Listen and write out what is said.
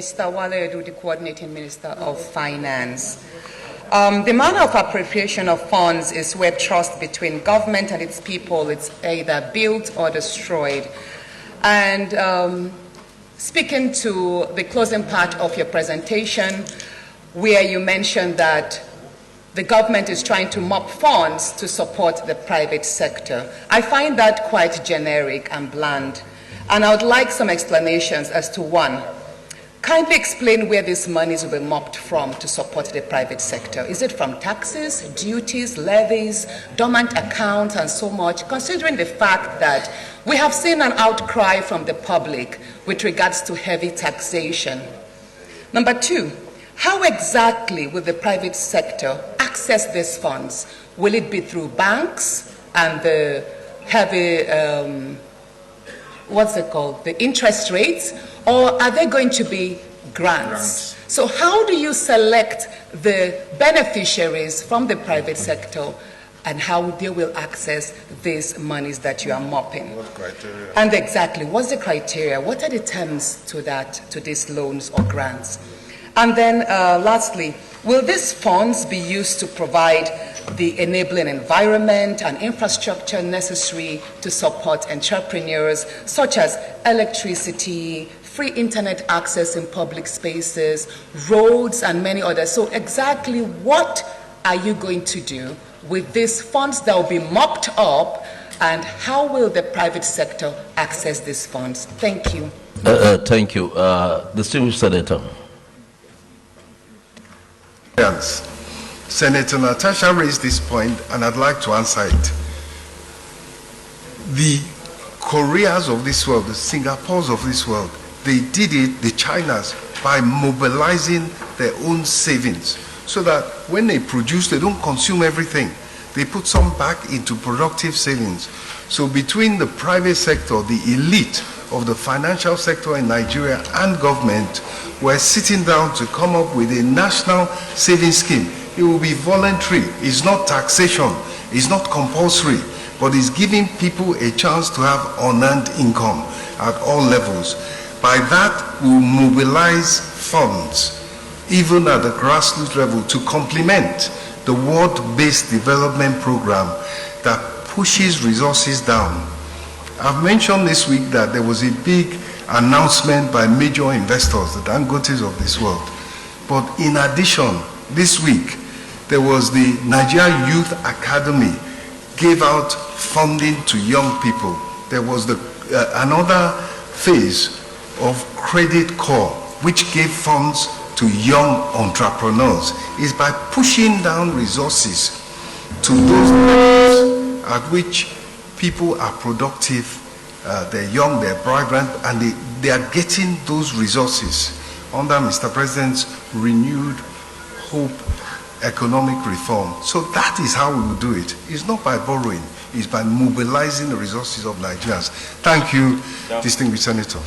Mr. WALE EDUN, the Coordinating Minister of Finance. The manner of appropriation of funds is where trust between government and its people is either built or destroyed. And speaking to the closing part of your presentation, where you mentioned that the government is trying to mop funds to support the private sector, I find that quite generic and bland. And I would like some explanations as to one. Kindly explain where this money will be mopped from to support the private sector. Is it from taxes, duties, levies, dormant accounts, and so much, considering the fact that we have seen an outcry from the public with regards to heavy taxation? Number two, how exactly will the private sector access these funds? Will it be through banks and the heavy, the interest rates? Or are they going to be grants? So how do you select the beneficiaries from the private sector and how they will access these monies that you are mopping? What criteria? And exactly, what's the criteria? What are the terms to these loans or grants? And then lastly, will these funds be used to provide the enabling environment and infrastructure necessary to support entrepreneurs, such as electricity, free internet access in public spaces, roads, and many others? So exactly what are you going to do with these funds that will be mopped up, and how will the private sector access these funds? Thank you. Thank you. Distinguished Senator. Yes. Senator Natasha raised this point, and I'd like to answer it. The Koreas of this world, the Singapores of this world, they did it, the Chinas, by mobilizing their own savings, so that when they produce, they don't consume everything. They put some back into productive savings. So between the private sector, the elite of the financial sector in Nigeria, and government, we're sitting down to come up with a national savings scheme. It will be voluntary. It's not taxation. It's not compulsory, but it's giving people a chance to have unearned income at all levels. By that, we'll mobilize funds, even at the grassroots level, to complement the world-based development program that pushes resources down. I've mentioned this week that there was a big announcement by major investors, the Dangotes of this world. But in addition, this week, there was the Nigeria Youth Academy gave out funding to young people. There was another phase of Credit Corps, which gave funds to young entrepreneurs. Is by pushing down resources to those levels at which people are productive, they're young, they're vibrant, and they are getting those resources under Mr. President's renewed hope economic reform. So that is how we will do it. It's not by borrowing, it's by mobilizing the resources of Nigerians. Thank you, distinguished Senator.